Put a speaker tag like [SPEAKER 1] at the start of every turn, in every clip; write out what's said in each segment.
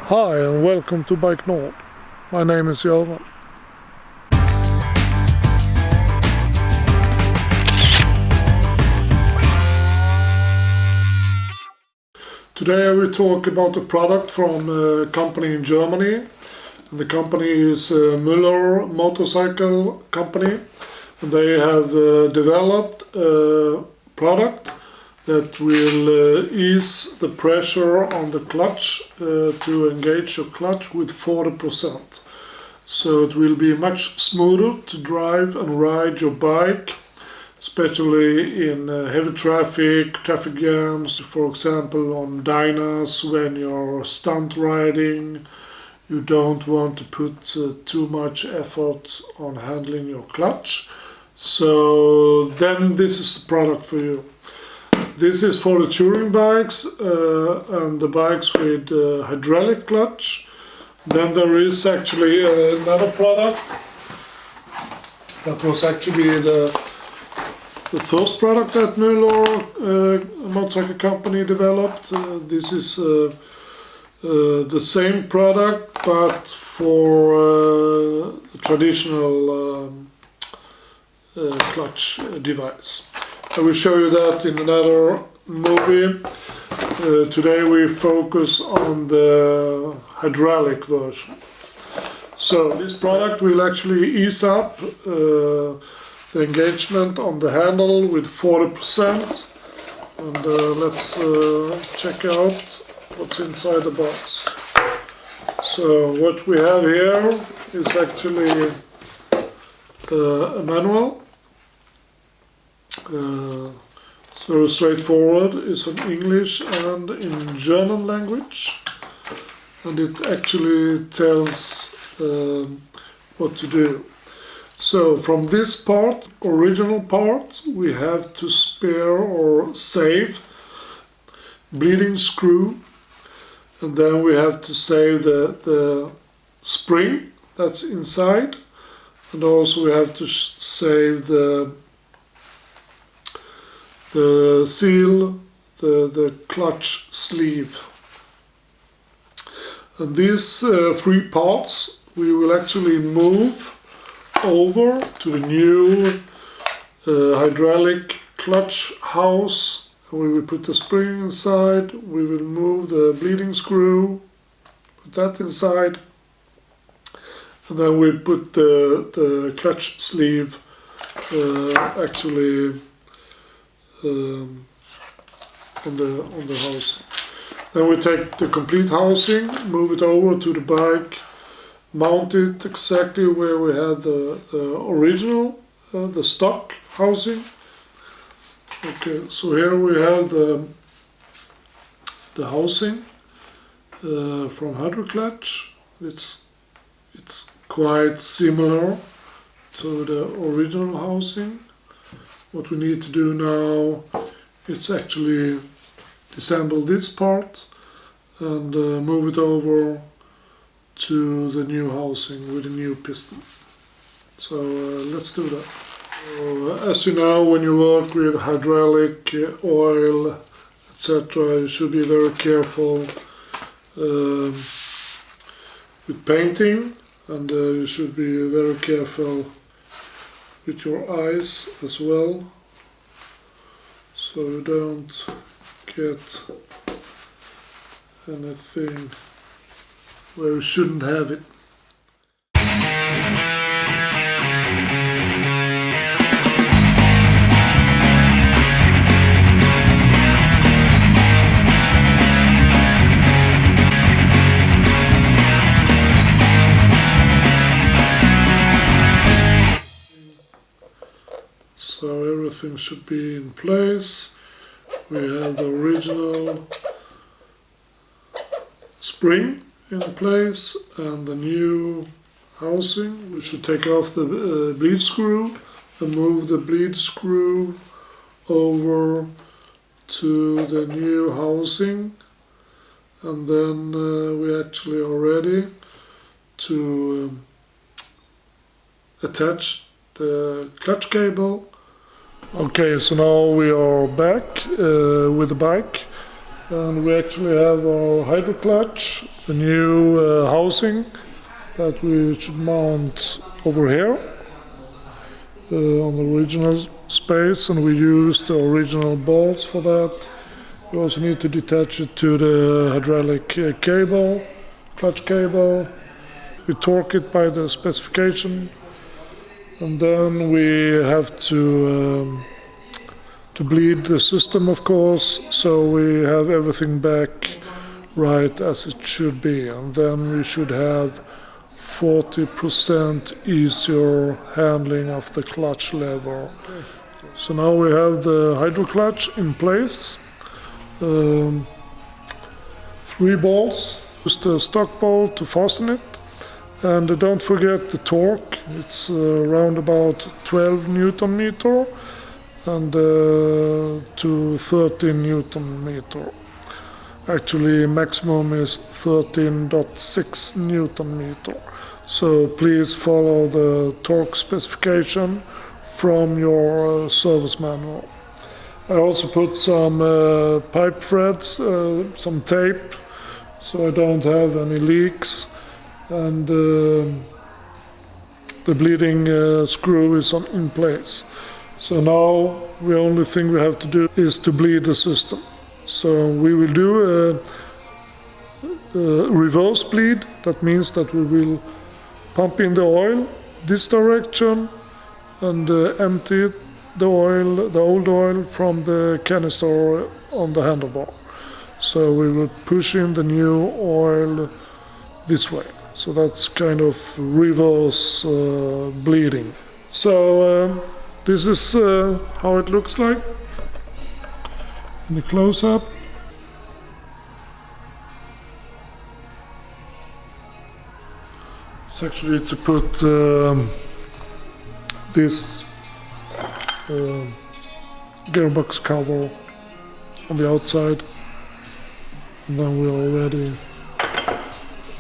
[SPEAKER 1] Hi and welcome to BikeNord. My name is Jovan. Today I will talk about a product from a company in Germany. And the company is Müller Motorcycle Company. And they have developed a product that will ease the pressure on the clutch to engage your clutch with 40%. So it will be much smoother to drive and ride your bike, especially in heavy traffic jams, for example on dynas when you're stunt riding. You don't want to put too much effort on handling your clutch. So then this is the product for you. This is for the touring bikes and the bikes with hydraulic clutch. Then there is actually another product that was actually the first product that Müller Motorcycle Company developed. This is the same product but for a traditional clutch device. I will show you that in another movie. Today we focus on the hydraulic version. So this product will actually ease up the engagement on the handle with 40%. And let's check out what's inside the box. So what we have here is actually a manual. It's very straightforward. It's in English and in German language, and it actually tells what to do. So from this part, original part, we have to spare or save bleeding screw, and then we have to save the spring that's inside, and also we have to save the seal, the clutch sleeve. And these three parts we will actually move over to the new hydraulic clutch house. We will put the spring inside, we will move the bleeding screw, put that inside, and then we put the clutch sleeve actually on the housing. Then we take the complete housing, move it over to the bike, mount it exactly where we had the original, the stock housing. Okay, so here we have the housing from Hydro Clutch. It's quite similar to the original housing. What we need to do now is actually disassemble this part and move it over to the new housing with a new piston. So let's do that. As you know, when you work with hydraulic oil, etc., you should be very careful with painting, and you should be very careful with your eyes as well, so you don't get anything where you shouldn't have it. So everything should be in place. We have the original spring in place and the new housing. We should take off the bleed screw and move the bleed screw over to the new housing, and then we actually are ready to attach the clutch cable. Okay, so now we are back with the bike, And we actually have our hydro clutch, the new housing that we should mount over here on the original space, and we use the original bolts for that. We also need to detach it to the hydraulic cable, clutch cable. We torque it by the specification, and then we have to bleed the system, of course, so we have everything back right as it should be, and then we should have 40% easier handling of the clutch lever. So now we have the hydro clutch in place. 3 bolts, use the stock bolt to fasten it, and don't forget the torque. It's around about 12 Newton meter and to 13 Newton meter. Actually, maximum is 13.6 Newton meter. So please follow the torque specification from your service manual. I also put some pipe threads, some tape, so I don't have any leaks, and the bleeding screw is in place. So now the only thing we have to do is to bleed the system. So we will do a reverse bleed. That means that we will pump in the oil this direction and empty the old oil from the canister on the handlebar. So we will push in the new oil this way. So that's kind of reverse bleeding. So this is how it looks like in the close-up. It's actually to put this gearbox cover on the outside, and then we are ready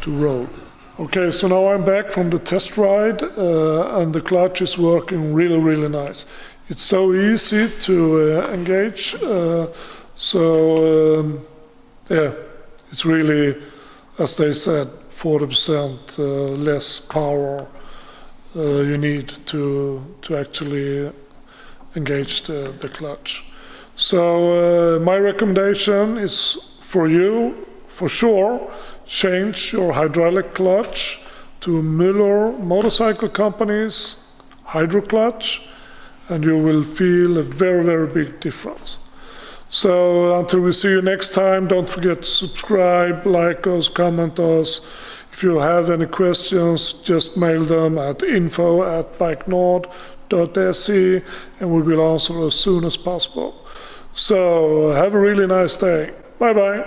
[SPEAKER 1] to roll. Okay, so now I'm back from the test ride, and the clutch is working really nice. It's so easy to engage, yeah, it's really, as they said, 40% less power you need to actually engage the clutch. So my recommendation is for you, for sure, change your hydraulic clutch to Müller Motorcycle Company's Hydro Clutch, and you will feel a very big difference. So until we see you next time, don't forget to subscribe, like us, comment us. If you have any questions, just mail them at info@BikeNord.se, and we will answer as soon as possible. So have a really nice day. Bye bye.